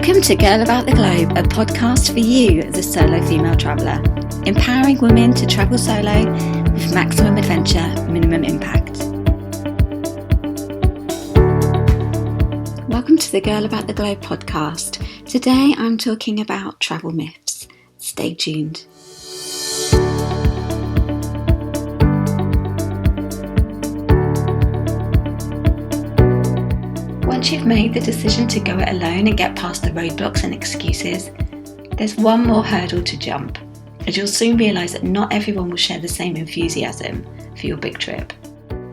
Welcome to Girl About the Globe, a podcast for you, the solo female traveller, empowering women to travel solo with maximum adventure, minimum impact. Welcome to the Girl About the Globe podcast. Today I'm talking about travel myths. Stay tuned. Once you've made the decision to go it alone and get past the roadblocks and excuses, there's one more hurdle to jump, as you'll soon realise that not everyone will share the same enthusiasm for your big trip.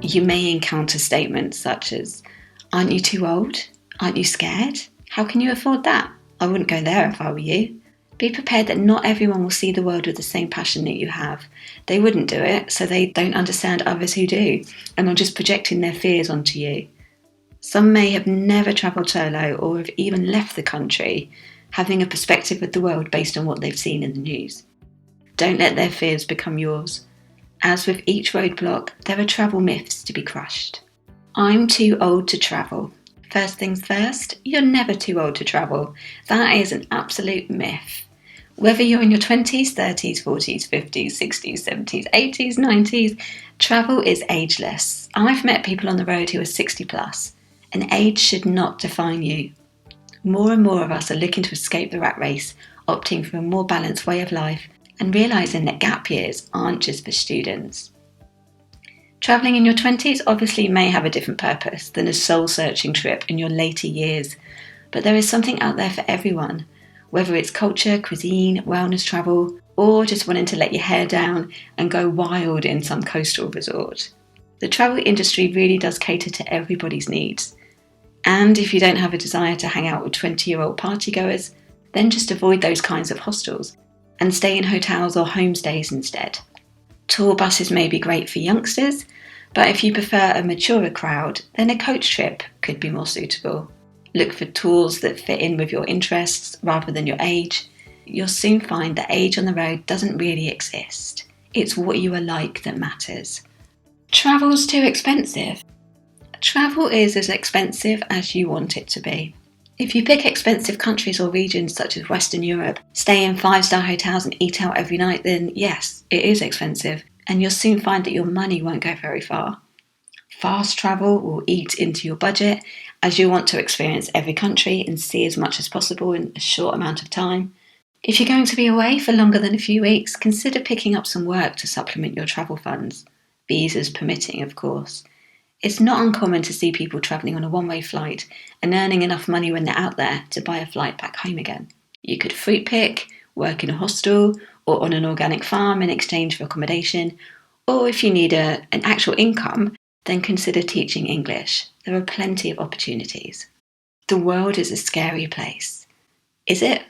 You may encounter statements such as, "Aren't you too old? Aren't you scared? How can you afford that? I wouldn't go there if I were you." Be prepared that not everyone will see the world with the same passion that you have. They wouldn't do it, so they don't understand others who do, and are just projecting their fears onto you. Some may have never travelled solo or have even left the country, having a perspective of the world based on what they've seen in the news. Don't let their fears become yours. As with each roadblock, there are travel myths to be crushed. I'm too old to travel. First things first, you're never too old to travel. That is an absolute myth. Whether you're in your 20s, 30s, 40s, 50s, 60s, 70s, 80s, 90s, travel is ageless. I've met people on the road who are 60 plus. And age should not define you. More and more of us are looking to escape the rat race, opting for a more balanced way of life and realising that gap years aren't just for students. Travelling in your 20s obviously may have a different purpose than a soul-searching trip in your later years, but there is something out there for everyone, whether it's culture, cuisine, wellness travel, or just wanting to let your hair down and go wild in some coastal resort. The travel industry really does cater to everybody's needs. And if you don't have a desire to hang out with 20-year-old partygoers, then just avoid those kinds of hostels and stay in hotels or homestays instead. Tour buses may be great for youngsters, but if you prefer a maturer crowd, then a coach trip could be more suitable. Look for tours that fit in with your interests rather than your age. You'll soon find that age on the road doesn't really exist. It's what you are like that matters. Travel's too expensive. Travel is as expensive as you want it to be. If you pick expensive countries or regions such as Western Europe, stay in 5-star hotels and eat out every night, then yes, it is expensive, and you'll soon find that your money won't go very far. Fast travel will eat into your budget, as you want to experience every country and see as much as possible in a short amount of time. If you're going to be away for longer than a few weeks, consider picking up some work to supplement your travel funds. Visas permitting, of course. It's not uncommon to see people travelling on a one-way flight and earning enough money when they're out there to buy a flight back home again. You could fruit pick, work in a hostel or on an organic farm in exchange for accommodation, or if you need an actual income, then consider teaching English. There are plenty of opportunities. The world is a scary place. Is it?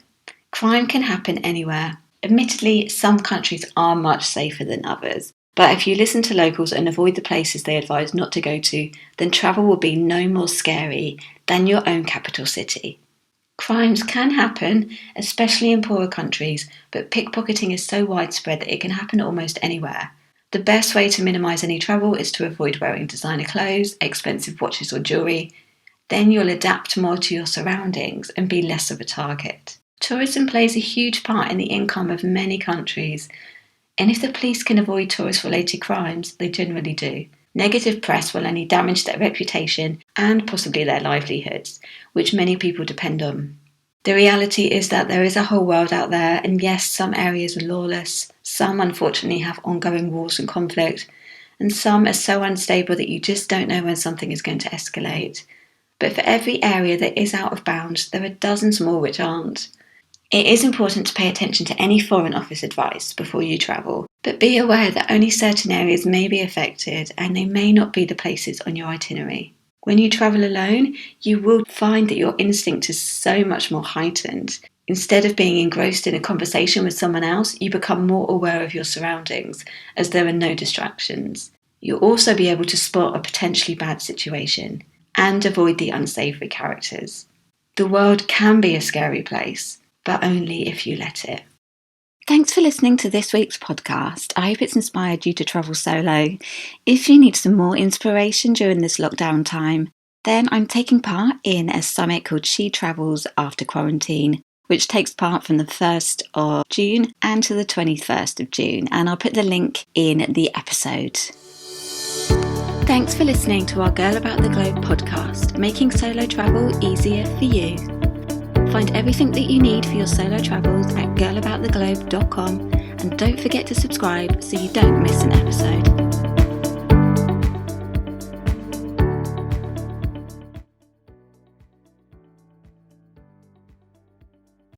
Crime can happen anywhere. Admittedly, some countries are much safer than others. But if you listen to locals and avoid the places they advise not to go to, then travel will be no more scary than your own capital city. Crimes can happen, especially in poorer countries, but pickpocketing is so widespread that it can happen almost anywhere. The best way to minimise any trouble is to avoid wearing designer clothes, expensive watches or jewellery. Then you'll adapt more to your surroundings and be less of a target. Tourism plays a huge part in the income of many countries. And if the police can avoid tourist-related crimes, they generally do. Negative press will only damage their reputation and possibly their livelihoods, which many people depend on. The reality is that there is a whole world out there, and yes, some areas are lawless, some unfortunately have ongoing wars and conflict, and some are so unstable that you just don't know when something is going to escalate. But for every area that is out of bounds, there are dozens more which aren't. It is important to pay attention to any Foreign Office advice before you travel, but be aware that only certain areas may be affected and they may not be the places on your itinerary. When you travel alone, you will find that your instinct is so much more heightened. Instead of being engrossed in a conversation with someone else, you become more aware of your surroundings as there are no distractions. You'll also be able to spot a potentially bad situation and avoid the unsavoury characters. The world can be a scary place, but only if you let it. Thanks for listening to this week's podcast. I hope it's inspired you to travel solo. If you need some more inspiration during this lockdown time, Then I'm taking part in a summit called She Travels After Quarantine, which takes part from the 1st of June and to the 21st of June, and I'll put the link in the episode. Thanks for listening to our Girl About the Globe podcast, making solo travel easier for you. Find everything that you need for your solo travels at girlabouttheglobe.com, and don't forget to subscribe so you don't miss an episode.